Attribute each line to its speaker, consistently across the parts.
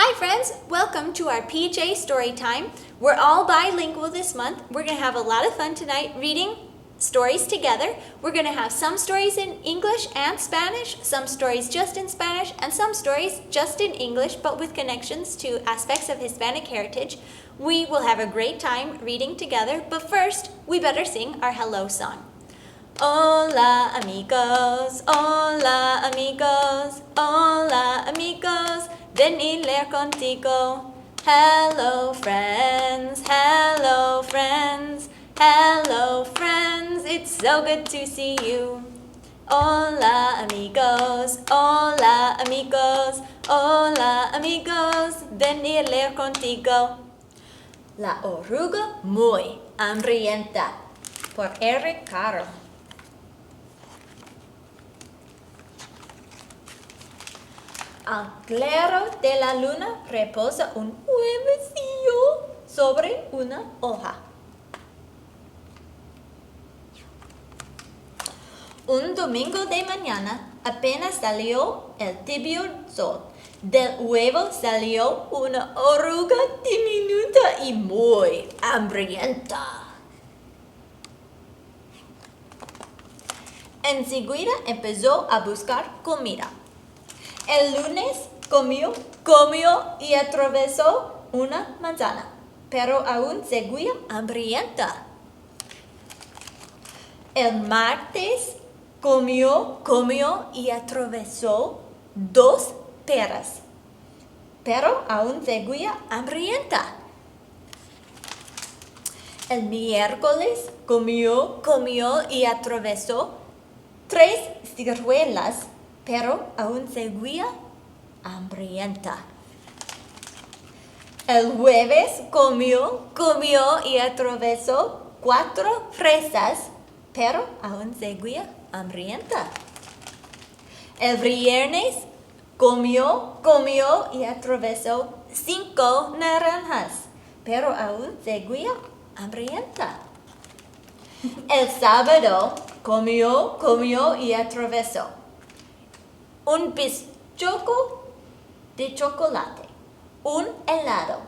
Speaker 1: Hi friends, welcome to our PJ story time. We're all bilingual this month. We're going to have a lot of fun tonight reading stories together. We're going to have some stories in English and Spanish, some stories just in Spanish, and some stories just in English, but with connections to aspects of Hispanic heritage. We will have a great time reading together, but first, we better sing our hello song. Hola amigos, hola amigos, hola amigos, ven y leer contigo. Hello friends, hello friends, hello friends, it's so good to see you. Hola amigos, hola amigos, hola amigos, ven y leer contigo. La oruga muy hambrienta, por Eric Carle. Al claro de la luna reposa un huevecillo sobre una hoja. Un domingo de mañana apenas salió el tibio sol. Del huevo salió una oruga diminuta y muy hambrienta. Enseguida empezó a buscar comida. El lunes comió y atravesó una manzana, pero aún seguía hambrienta. El martes comió y atravesó 2 peras, pero aún seguía hambrienta. El miércoles comió y atravesó 3 ciruelas, pero aún seguía hambrienta. El jueves comió y atravesó 4 fresas, pero aún seguía hambrienta. El viernes comió y atravesó 5 naranjas, pero aún seguía hambrienta. El sábado comió y atravesó un bizcocho de chocolate, un helado,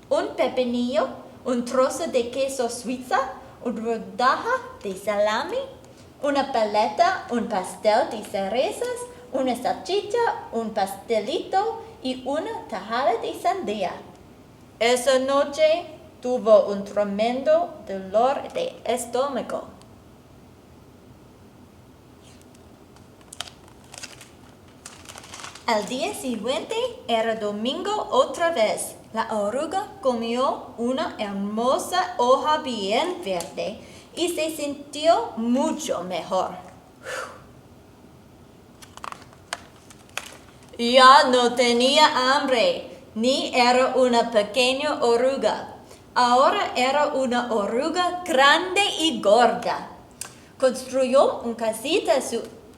Speaker 1: un pepinillo, un trozo de queso suiza, una rodaja de salami, una paleta, un pastel de cerezas, una salchicha, un pastelito y una tajada de sandía. Esa noche tuvo un tremendo dolor de estómago. Al día siguiente era domingo otra vez. La oruga comió una hermosa hoja bien verde y se sintió mucho mejor. Ya no tenía hambre, ni era una pequeña oruga. Ahora era una oruga grande y gorda. Construyó una casita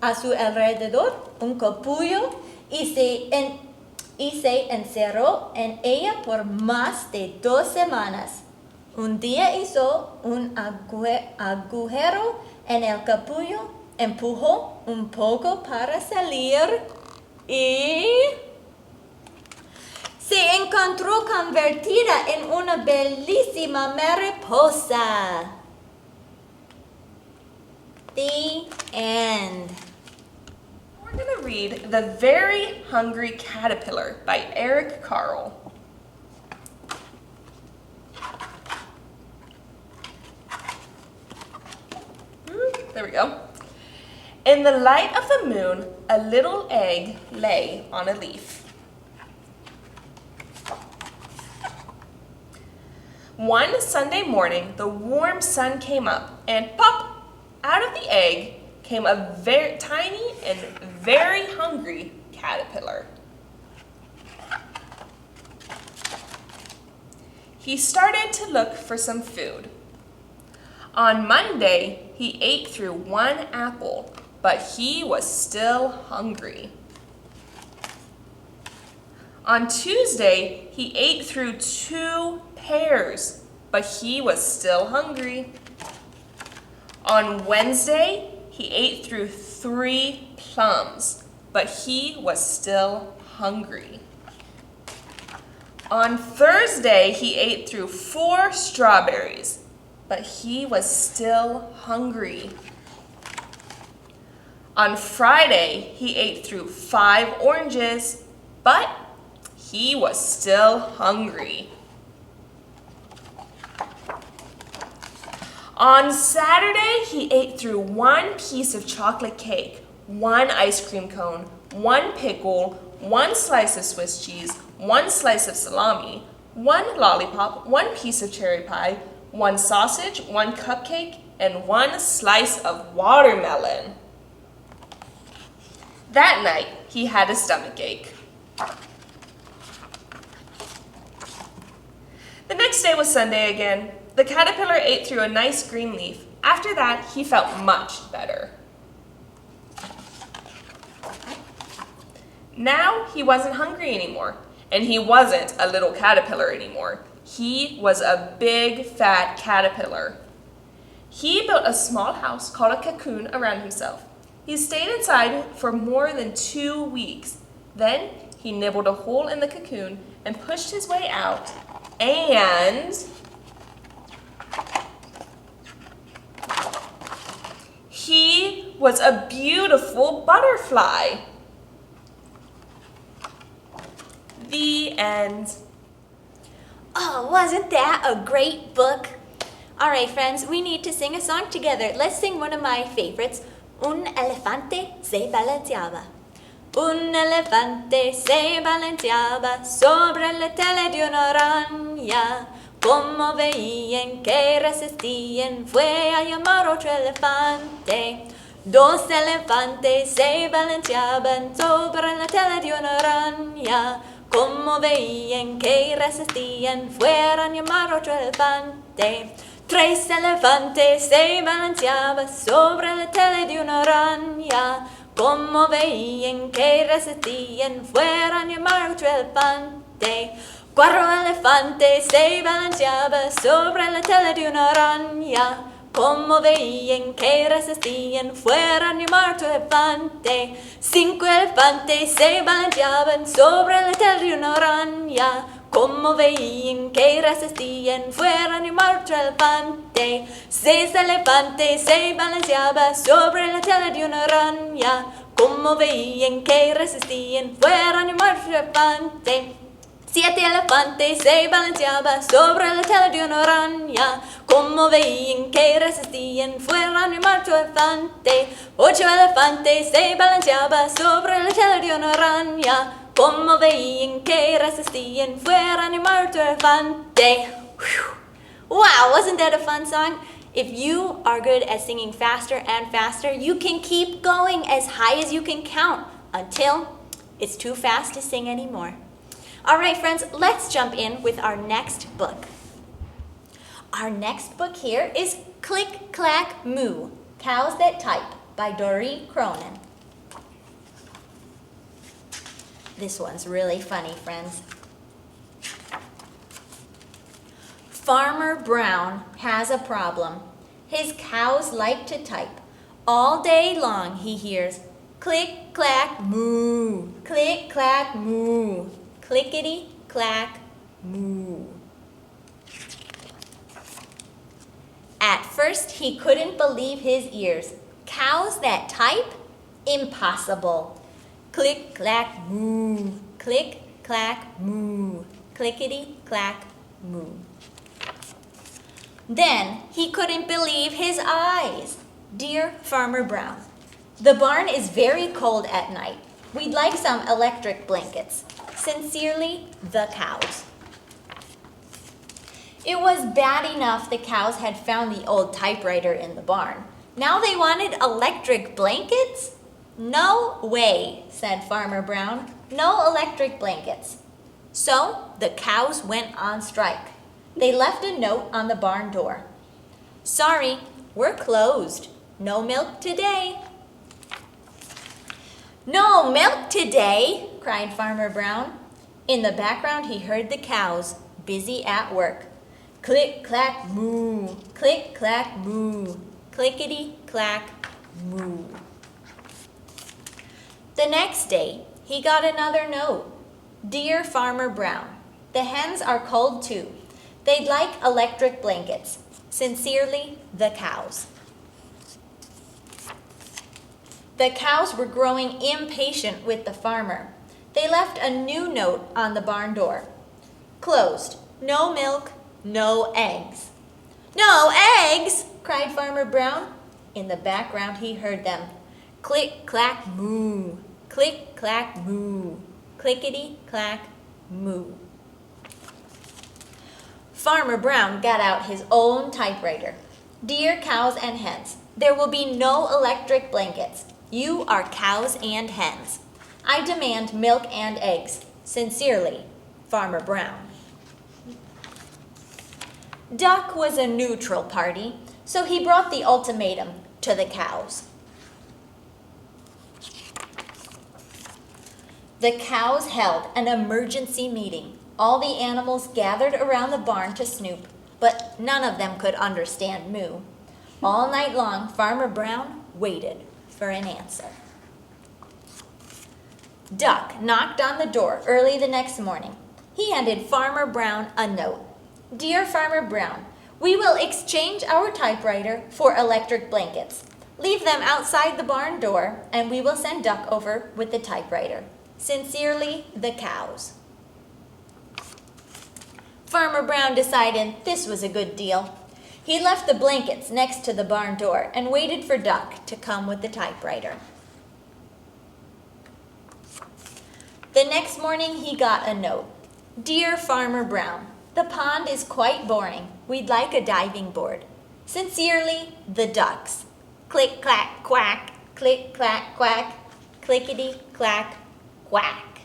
Speaker 1: a su alrededor, un capullo, y se encerró en ella por más de 2 semanas. Un día hizo un agujero en el capullo, empujó un poco para salir y se encontró convertida en una bellísima mariposa. The end.
Speaker 2: We're going to read The Very Hungry Caterpillar by Eric Carle. There we go. In the light of the moon, a little egg lay on a leaf. One Sunday morning, the warm sun came up, and pop, out of the egg came a very tiny and very hungry caterpillar. He started to look for some food. On Monday, he ate through 1 apple, but he was still hungry. On Tuesday, he ate through 2 pears, but he was still hungry. On Wednesday, he ate through 3 plums, but he was still hungry. On Thursday, he ate through 4 strawberries, but he was still hungry. On Friday, he ate through 5 oranges, but he was still hungry. On Saturday, he ate through 1 piece of chocolate cake, 1 ice cream cone, 1 pickle, 1 slice of Swiss cheese, 1 slice of salami, 1 lollipop, 1 piece of cherry pie, 1 sausage, 1 cupcake, and 1 slice of watermelon. That night, he had a stomachache. The next day was Sunday again. The caterpillar ate through a nice green leaf. After that, he felt much better. Now he wasn't hungry anymore, and he wasn't a little caterpillar anymore. He was a big, fat caterpillar. He built a small house called a cocoon around himself. He stayed inside for more than 2 weeks. Then he nibbled a hole in the cocoon and pushed his way out, and he was a beautiful butterfly. The end.
Speaker 1: Oh, wasn't that a great book? All right, friends, we need to sing a song together. Let's sing one of my favorites. Un elefante se balanceaba. Un elefante se balanceaba sobre la tela de una araña. Como veían que resistían, fue a llamar otro elefante. 2 elefantes se balanceaban sobre la tela de una araña. Como veían que resistían, fueron a llamar otro elefante. 3 elefantes se balanceaban sobre la tela de una araña. Como veían que resistían, fueron a llamar otro elefante. 4 elefantes se balanceaban sobre la tela de una araña. Como veían que resistían, fueron a llamar otro elefante. 5 elefantes se balanceaban sobre la tela de una araña. Como veían que resistían, fueron a llamar otro elefante. 6 elefantes se balanceaban sobre la tela de una araña. Como veían que resistían, fueron a llamar otro elefante. 7 elefantes se balanceaban sobre la tela de una araña. Como veían que resistían, fueron a llamar otro elefante. 8 elefantes se balanceaban sobre la tela de una araña. Como veían que resistían, fueron a llamar otro elefante. Wow, wasn't that a fun song? If you are good at singing faster and faster, you can keep going as high as you can count until it's too fast to sing anymore. All right, friends, let's jump in with our next book. Our next book here is Click, Clack, Moo, Cows That Type by Doree Cronin. This one's really funny, friends. Farmer Brown has a problem. His cows like to type. All day long he hears click, clack, moo, click, clack, moo. Clickety, clack, moo. At first, he couldn't believe his ears. Cows that type? Impossible. Click, clack, moo. Click, clack, moo. Clickety, clack, moo. Then he couldn't believe his eyes. Dear Farmer Brown, the barn is very cold at night. We'd like some electric blankets. Sincerely, the cows. It was bad enough the cows had found the old typewriter in the barn. Now they wanted electric blankets? No way, said Farmer Brown. No electric blankets. So the cows went on strike. They left a note on the barn door. Sorry, we're closed. No milk today. No milk today, cried Farmer Brown. In the background, he heard the cows, busy at work. Click, clack, moo, click, clack, moo, clickety, clack, moo. The next day, he got another note. Dear Farmer Brown, The hens are cold too. They'd like electric blankets. Sincerely, the cows. The cows were growing impatient with the farmer. They left a new note on the barn door. Closed. No milk, no eggs. No eggs! Cried Farmer Brown. In the background he heard them. Click, clack, moo. Click, clack, moo. Clickety, clack, moo. Farmer Brown got out his own typewriter. Dear cows and hens, there will be no electric blankets. You are cows and hens. I demand milk and eggs. Sincerely, Farmer Brown. Duck was a neutral party, so he brought the ultimatum to the cows. The cows held an emergency meeting. All the animals gathered around the barn to snoop, but none of them could understand moo. All night long, Farmer Brown waited for an answer. Duck knocked on the door early the next morning. He handed Farmer Brown a note. Dear Farmer Brown, we will exchange our typewriter for electric blankets. Leave them outside the barn door, and we will send Duck over with the typewriter. Sincerely, the cows. Farmer Brown decided this was a good deal. He left the blankets next to the barn door and waited for Duck to come with the typewriter. The next morning he got a note. Dear Farmer Brown, the pond is quite boring. We'd like a diving board. Sincerely, the ducks. Click, clack, quack. Click, clack, quack. Clickety, clack, quack.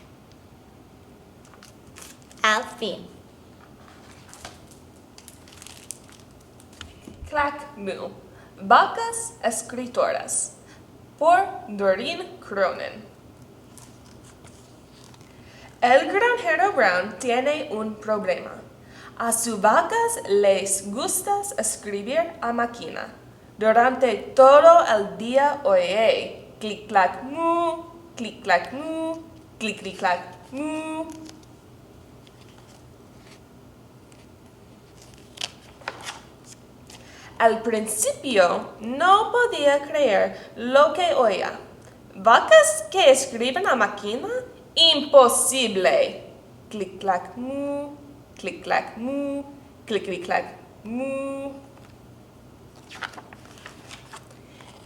Speaker 1: Al fin.
Speaker 2: Clack Moo. Vacas escritoras. Por Doreen Cronin. El granjero Brown tiene un problema. A sus vacas les gusta escribir a máquina. Durante todo el día oye clic clac moo, clic clac moo, clic clic clac moo. Al principio no podía creer lo que oía. ¿Vacas que escriben a máquina? Imposible. Clic clac moo, clic clac moo, clic clic clac moo.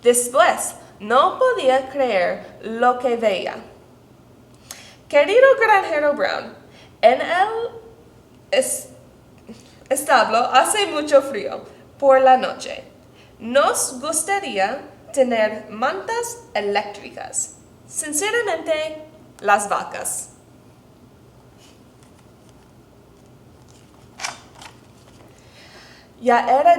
Speaker 2: Después no podía creer lo que veía. Querido granjero Brown, en el establo hace mucho frío por la noche. Nos gustaría tener mantas eléctricas. Sinceramente, las vacas. Ya era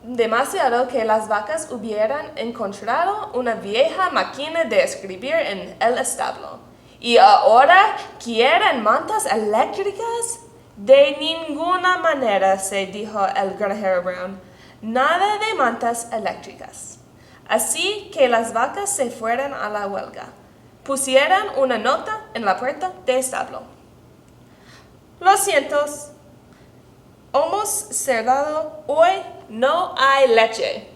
Speaker 2: demasiado que las vacas hubieran encontrado una vieja máquina de escribir en el establo. ¿Y ahora quieren mantas eléctricas? De ninguna manera, se dijo el granjero Brown. Nada de mantas eléctricas. Así que las vacas se fueron a la huelga. Pusieron una nota en la puerta del establo. Lo siento, hemos cerrado hoy, no hay leche.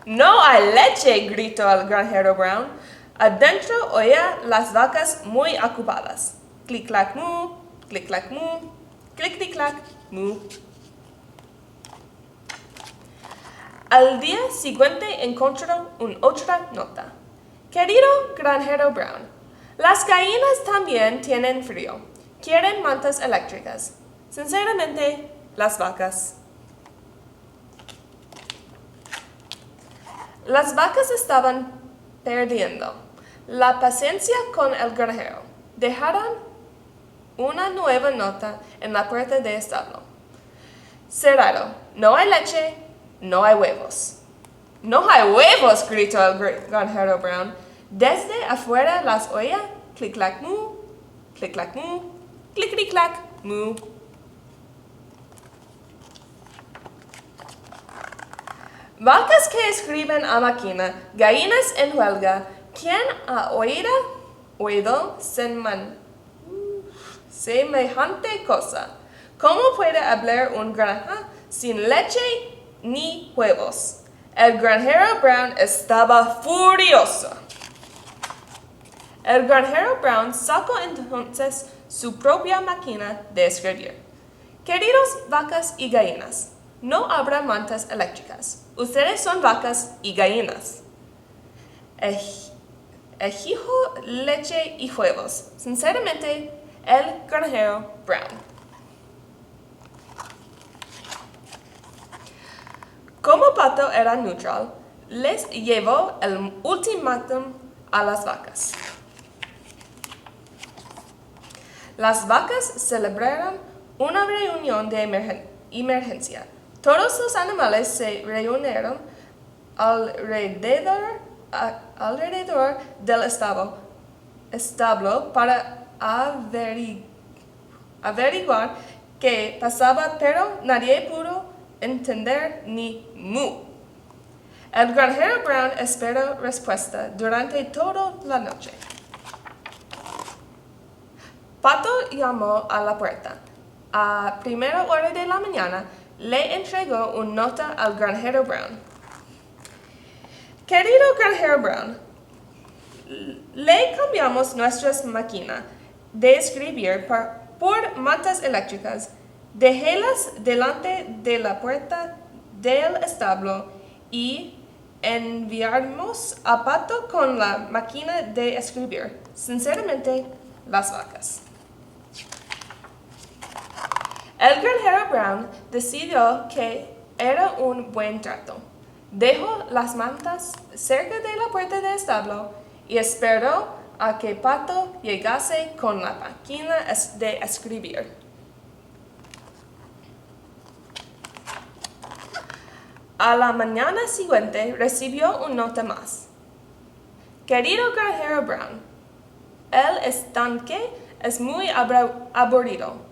Speaker 2: No hay leche, gritó el granjero Brown. Adentro oía las vacas muy ocupadas. Clic clac moo, clic clac moo, clic clic clac moo. Al día siguiente encontró otra nota. Querido granjero Brown, las gallinas también tienen frío. Quieren mantas eléctricas. Sinceramente, las vacas. Las vacas estaban perdiendo la paciencia con el granjero. Dejaron una nueva nota en la puerta del establo. Cerrado. No hay leche, no hay huevos. No hay huevos, gritó el granjero Brown. Desde afuera las oía clic clac moo, clic clac moo, clic clic clac moo. Vacas que escriben a máquina, gallinas en huelga. ¿Quién ha oído oído semejante cosa. ¿Cómo puede haber una granja sin leche ni huevos? El granjero Brown estaba furioso. El granjero Brown sacó entonces su propia máquina de escribir. Queridos vacas y gallinas, no habrá mantas eléctricas. Ustedes son vacas y gallinas. Exijo leche y huevos. Sinceramente, el granjero Brown. Como Pato era neutral, les llevó el ultimátum a las vacas. Las vacas celebraron una reunión de emergencia. Todos los animales se reunieron alrededor del establo para averiguar qué pasaba, pero nadie pudo entender ni mu. El granjero Brown esperó respuesta durante toda la noche. Pato llamó a la puerta. A primera hora de la mañana, le entregó una nota al granjero Brown. Querido granjero Brown, le cambiamos nuestra máquina de escribir por mantas eléctricas. Déjelas delante de la puerta del establo y enviaremos a Pato con la máquina de escribir. Sinceramente, las vacas. El granjero Brown decidió que era un buen trato. Dejó las mantas cerca de la puerta del establo y esperó a que Pato llegase con la máquina de escribir. A la mañana siguiente recibió una nota más. Querido granjero Brown, el estanque es muy aburrido.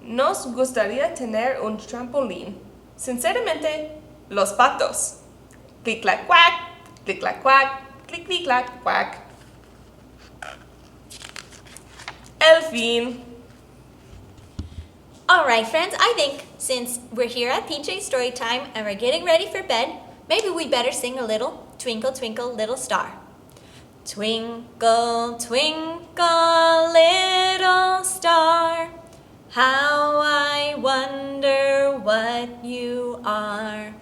Speaker 2: Nos gustaría tener un trampolín. Sinceramente, los patos. Click, clack, quack. Click, clack, quack. Click, click, clack, quack. El fin.
Speaker 1: All right, friends, I think since we're here at PJ Storytime and we're getting ready for bed, maybe we better sing a little Twinkle, Twinkle, Little Star. Twinkle, twinkle, little star, how I wonder what you are.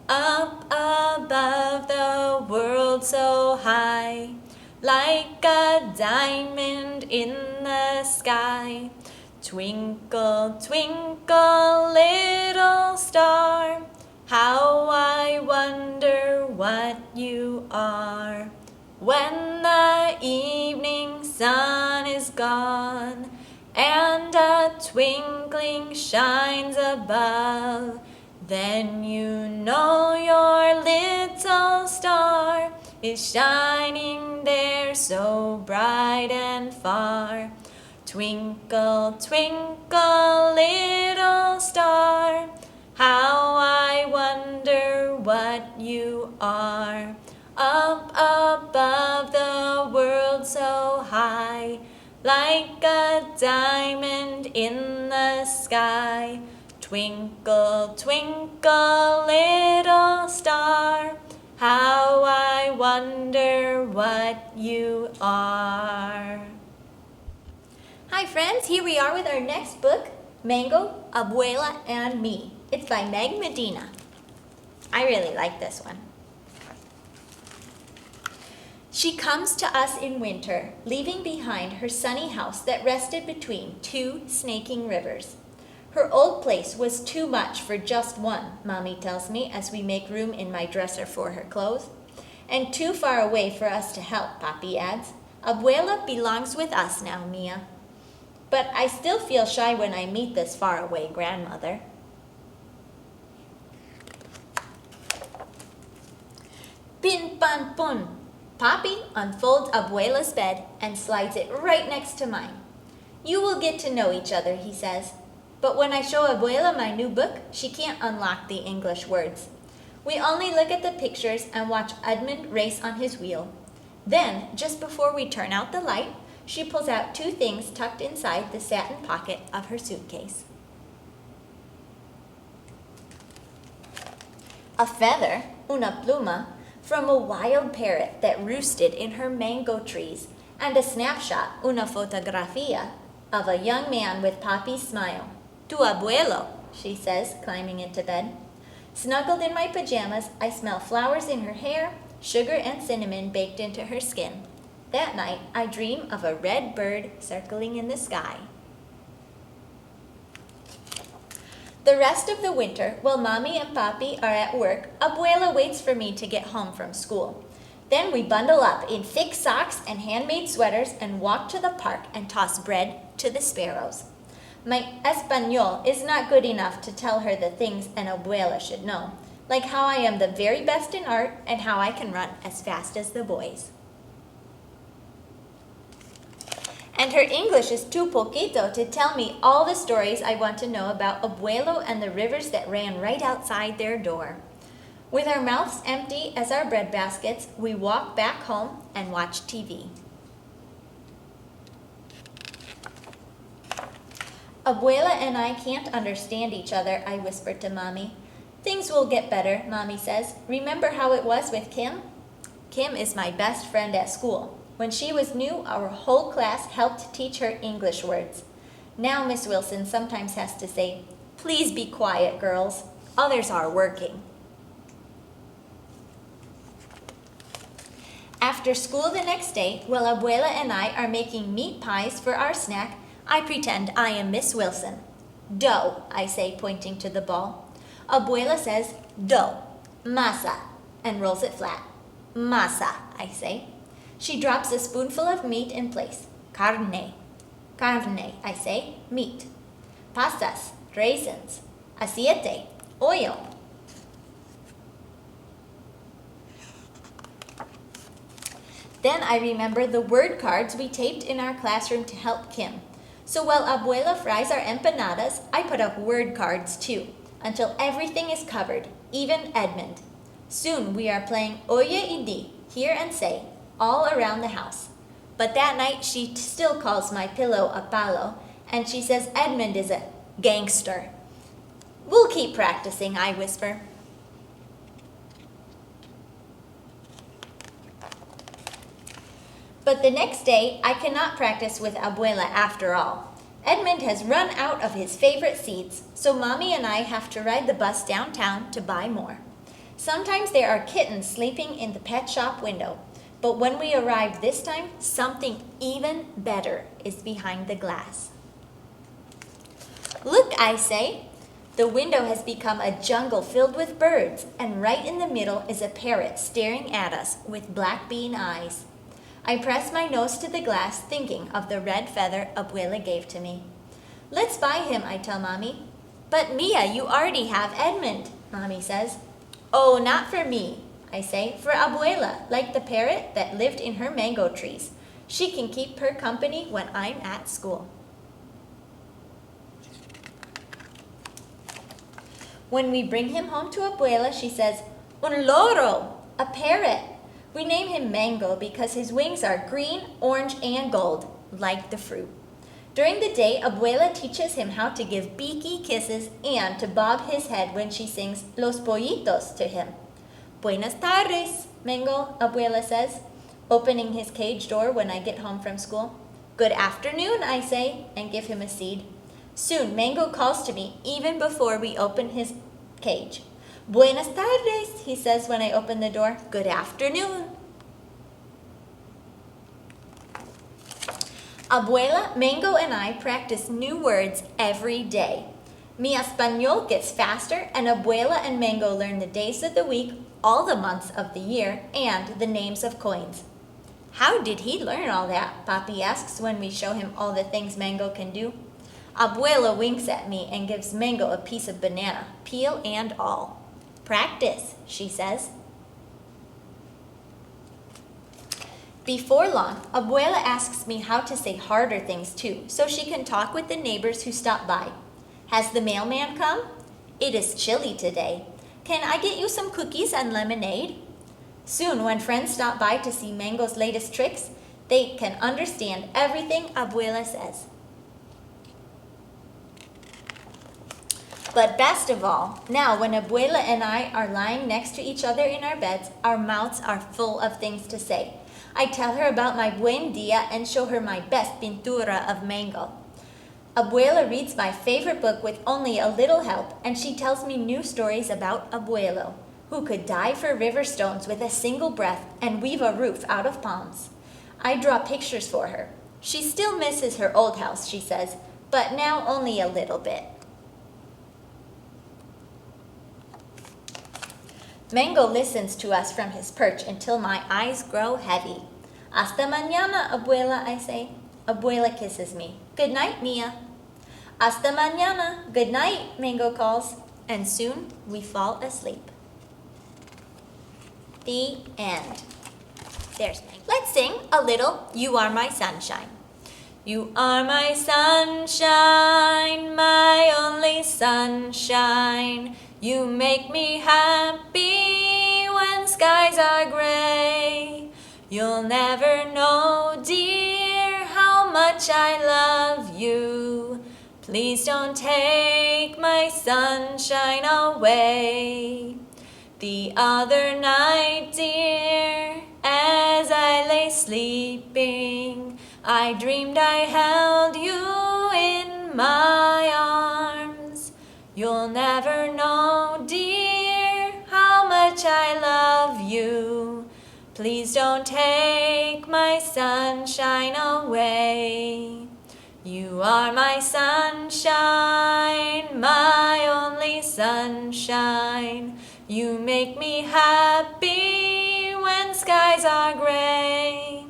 Speaker 1: Up above the world so high, like a diamond in the sky. Twinkle, twinkle, little star, how I wonder what you are. When the evening sun is gone and a twinkling shines above, then you know your little star is shining there so bright and far. Twinkle, twinkle, little star, how I wonder what you are. Up above the world so high, like a diamond in the sky. Twinkle, twinkle, little star, how I wonder what you are. Hi friends, here we are with our next book, Mango, Abuela and Me. It's by Meg Medina. I really like this one. She comes to us in winter, leaving behind her sunny house that rested between two snaking rivers. Her old place was too much for just one, Mommy tells me as we make room in my dresser for her clothes. And too far away for us to help, Papi adds. Abuela belongs with us now, Mia. But I still feel shy when I meet this faraway grandmother. Pin pan pun. Papi unfolds Abuela's bed and slides it right next to mine. You will get to know each other, he says. But when I show Abuela my new book, she can't unlock the English words. We only look at the pictures and watch Edmund race on his wheel. Then, just before we turn out the light, She pulls out 2 things tucked inside the satin pocket of her suitcase. A feather, una pluma, from a wild parrot that roosted in her mango trees, and a snapshot, una fotografía, of a young man with Papi's smile. Tu abuelo, she says, climbing into bed. Snuggled in my pajamas, I smell flowers in her hair, sugar and cinnamon baked into her skin. That night, I dream of a red bird circling in the sky. The rest of the winter, while Mommy and Papi are at work, Abuela waits for me to get home from school. Then we bundle up in thick socks and handmade sweaters and walk to the park and toss bread to the sparrows. My Espanol is not good enough to tell her the things an abuela should know, like how I am the very best in art and how I can run as fast as the boys. And her English is too poquito to tell me all the stories I want to know about Abuelo and the rivers that ran right outside their door. With our mouths empty as our bread baskets, we walk back home and watch TV. Abuela and I can't understand each other, I whispered to Mommy. Things will get better, Mommy says. Remember how it was with Kim? Kim is my best friend at school. When she was new, our whole class helped teach her English words. Now Miss Wilson sometimes has to say, "Please be quiet, girls. Others are working." After school the next day, while Abuela and I are making meat pies for our snack, I pretend I am Miss Wilson. Dough, I say, pointing to the ball. Abuela says, dough, masa, and rolls it flat. Masa, I say. She drops a spoonful of meat in place. Carne. Carne, I say, meat. Pastas, raisins. Aceite, oil. Then I remember the word cards we taped in our classroom to help Kim. So while Abuela fries our empanadas, I put up word cards too, until everything is covered, even Edmund. Soon we are playing Oye y Di, hear and say, all around the house. But that night she still calls my pillow a palo, and she says Edmund is a gangster. We'll keep practicing, I whisper. But the next day, I cannot practice with Abuela after all. Edmund has run out of his favorite seeds, so Mommy and I have to ride the bus downtown to buy more. Sometimes there are kittens sleeping in the pet shop window, but when we arrive this time, something even better is behind the glass. Look, I say. The window has become a jungle filled with birds, and right in the middle is a parrot staring at us with black bean eyes. I press my nose to the glass, thinking of the red feather Abuela gave to me. Let's buy him, I tell Mommy. But Mia, you already have Edmund, Mommy says. Oh, not for me, I say, for Abuela, like the parrot that lived in her mango trees. She can keep her company when I'm at school. When we bring him home to Abuela, she says, Un loro, a parrot. We name him Mango because his wings are green, orange, and gold, like the fruit. During the day, Abuela teaches him how to give beaky kisses and to bob his head when she sings Los Pollitos to him. Buenas tardes, Mango, Abuela says, opening his cage door when I get home from school. Good afternoon, I say, and give him a seed. Soon, Mango calls to me even before we open his cage. Buenas tardes, he says when I open the door. Good afternoon. Abuela, Mango, and I practice new words every day. Mi Español gets faster, and Abuela and Mango learn the days of the week, all the months of the year, and the names of coins. How did he learn all that? Papi asks when we show him all the things Mango can do. Abuela winks at me and gives Mango a piece of banana, peel and all. Practice, she says. Before long, Abuela asks me how to say harder things too, so she can talk with the neighbors who stop by. Has the mailman come? It is chilly today. Can I get you some cookies and lemonade? Soon, when friends stop by to see Mango's latest tricks, They can understand everything Abuela says. But best of all, now when Abuela and I are lying next to each other in our beds, our mouths are full of things to say. I tell her about my buen dia and show her my best pintura of mango. Abuela reads my favorite book with only a little help, and she tells me new stories about Abuelo, who could dive for river stones with a single breath and weave a roof out of palms. I draw pictures for her. She still misses her old house, she says, but now only a little bit. Mango listens to us from his perch until my eyes grow heavy. Hasta mañana, Abuela, I say. Abuela kisses me. Good night, Mia. Hasta mañana. Good night, Mango calls. And soon we fall asleep. The end. There's Mango. Let's sing a little You Are My Sunshine. You are my sunshine, my only sunshine. You make me happy when skies are gray. You'll never know, dear, how much I love you. Please don't take my sunshine away. The other night, dear, as I lay sleeping, I dreamed I held you in my arms. You'll never know, dear, how much I love you. Please don't take my sunshine away. You are my sunshine, my only sunshine. You make me happy when skies are gray.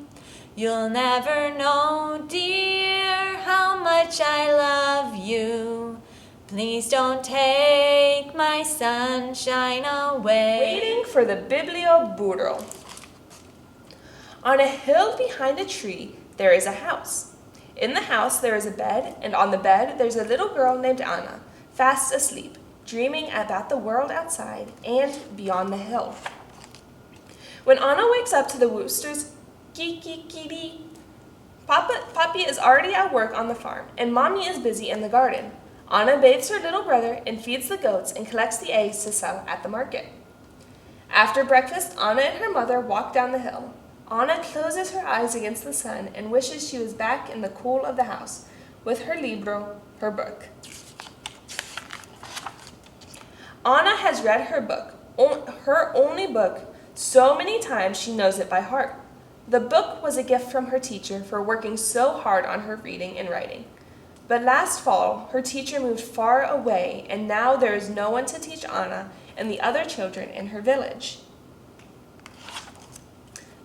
Speaker 1: You'll never know, dear, how much I love you. Please don't take my sunshine away.
Speaker 2: Waiting for the Biblioburro. On a hill behind a tree, there is a house. In the house, there is a bed, and on the bed, there's a little girl named Anna, fast asleep, dreaming about the world outside and beyond the hill. When Anna wakes up to the rooster's kikikiri, Papi is already at work on the farm, and Mommy is busy in the garden. Anna bathes her little brother and feeds the goats and collects the eggs to sell at the market. After breakfast, Anna and her mother walk down the hill. Anna closes her eyes against the sun and wishes she was back in the cool of the house with her libro, her book. Anna has read her book, her only book, so many times she knows it by heart. The book was a gift from her teacher for working so hard on her reading and writing. But last fall, her teacher moved far away, and now there is no one to teach Anna and the other children in her village.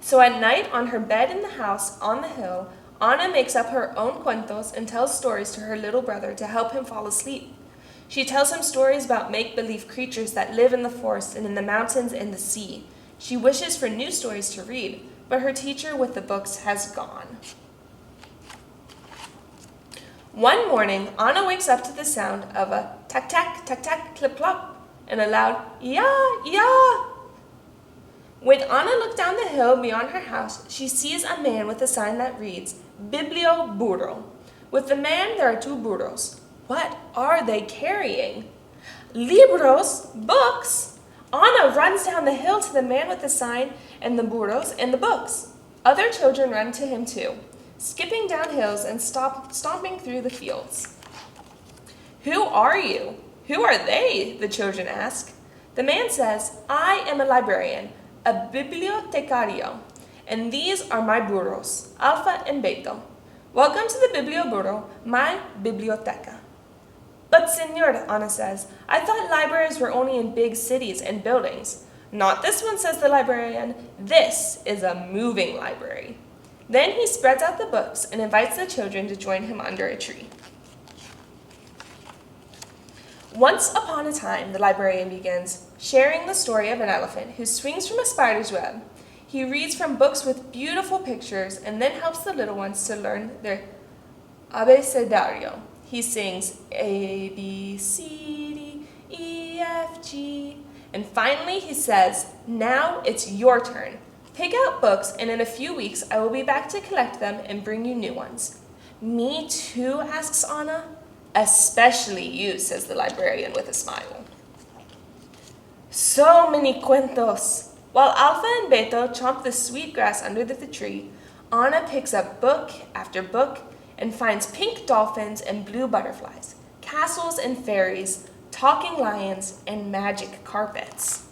Speaker 2: So at night, on her bed in the house on the hill, Anna makes up her own cuentos and tells stories to her little brother to help him fall asleep. She tells him stories about make-believe creatures that live in the forest and in the mountains and the sea. She wishes for new stories to read, but her teacher with the books has gone. One morning, Anna wakes up to the sound of a tack-tack, tack-tack, clip-clop, and a loud ya, ya. When Anna looked down the hill beyond her house, she sees a man with a sign that reads, Biblioburro. With the man, there are two burros. What are they carrying? Libros, books. Anna runs down the hill to the man with the sign and the burros and the books. Other children run to him too, skipping down hills and stomping through the fields. Who are you? Who are they? The children ask. The man says, I am a librarian, a bibliotecario, and these are my burros, Alpha and Beto. Welcome to the Biblioburro, my biblioteca. But senor, Anna says, I thought libraries were only in big cities and buildings. Not this one, says the librarian. This is a moving library. Then he spreads out the books and invites the children to join him under a tree. Once upon a time, the librarian begins, sharing the story of an elephant who swings from a spider's web. He reads from books with beautiful pictures and then helps the little ones to learn their abecedario. He sings A, B, C, D, E, F, G. And finally he says, now it's your turn. Pick out books, and in a few weeks I will be back to collect them and bring you new ones. Me too, asks Anna. Especially you, says the librarian with a smile. So many cuentos. While Alpha and Beto chomp the sweet grass under the tree, Anna picks up book after book and finds pink dolphins and blue butterflies, castles and fairies, talking lions, and magic carpets.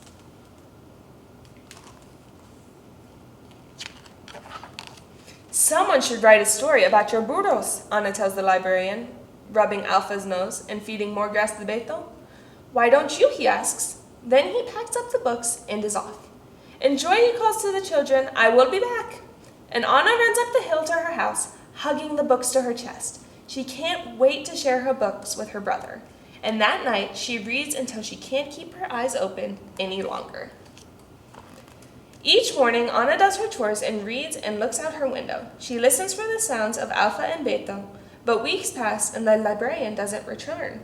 Speaker 2: Someone should write a story about your burros, Anna tells the librarian, rubbing Alpha's nose and feeding more grass to Beto. Why don't you, he asks. Then he packs up the books and is off. Enjoy, he calls to the children, I will be back. And Anna runs up the hill to her house, hugging the books to her chest. She can't wait to share her books with her brother. And that night, she reads until she can't keep her eyes open any longer. Each morning, Anna does her chores and reads and looks out her window. She listens for the sounds of Alpha and Beto, but weeks pass and the librarian doesn't return.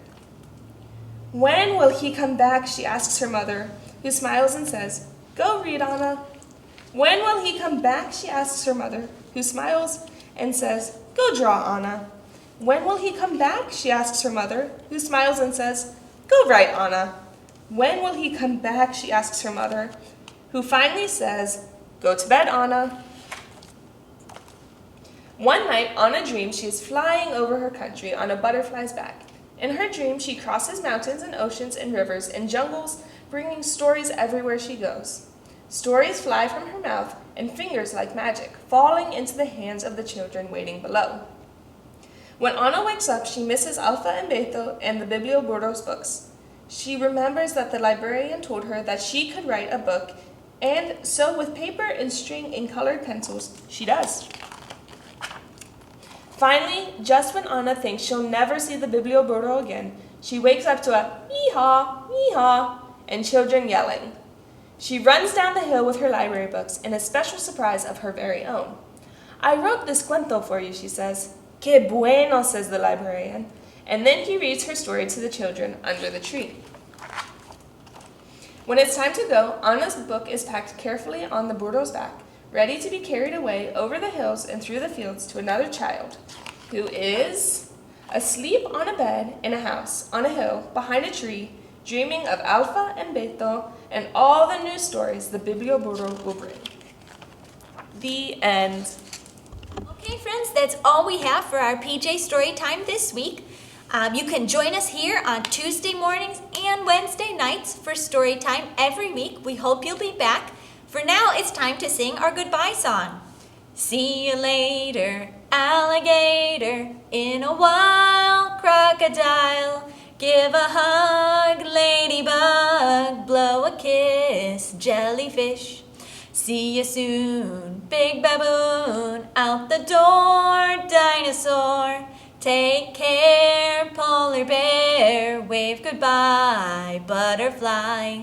Speaker 2: When will he come back, she asks her mother, who smiles and says, Go read, Anna. When will he come back, she asks her mother, who smiles and says, Go draw, Anna. When will he come back, she asks her mother, who smiles and says, Go write, Anna. When will he come back, she asks her mother, who finally says, Go to bed, Anna. One night, Anna dreams she is flying over her country on a butterfly's back. In her dream, she crosses mountains and oceans and rivers and jungles, bringing stories everywhere she goes. Stories fly from her mouth and fingers like magic, falling into the hands of the children waiting below. When Anna wakes up, she misses Alpha and Beto and the Biblioburros books. She remembers that the librarian told her that she could write a book, and so with paper and string and colored pencils, she does. Finally, just when Anna thinks she'll never see the Biblioburro again, she wakes up to a hee-haw, hee-haw, and children yelling. She runs down the hill with her library books and a special surprise of her very own. I wrote this cuento for you, she says. Que bueno, says the librarian. And then he reads her story to the children under the tree. When it's time to go, Anna's book is packed carefully on the burro's back, ready to be carried away over the hills and through the fields to another child, who is asleep on a bed in a house on a hill behind a tree, dreaming of Alpha and Beto and all the new stories the Biblioburro will bring. The end.
Speaker 1: Okay, friends, that's all we have for our PJ story time this week. You can join us here on Tuesday mornings and Wednesday nights for story time every week. We hope you'll be back. For now, it's time to sing our goodbye song. See you later, alligator, in a while, crocodile. Give a hug, ladybug, blow a kiss, jellyfish. See you soon, big baboon, out the door, dinosaur. Take care, polar bear, wave goodbye, butterfly.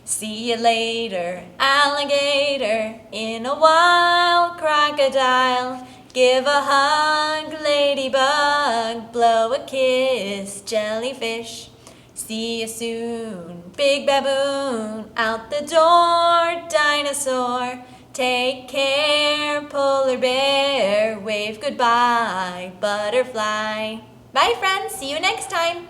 Speaker 1: See you later, alligator, in a while, crocodile. Give a hug, ladybug, blow a kiss, jellyfish. See you soon, big baboon, out the door, dinosaur. Take care, polar bear, wave goodbye, butterfly. Bye, friends. See you next time.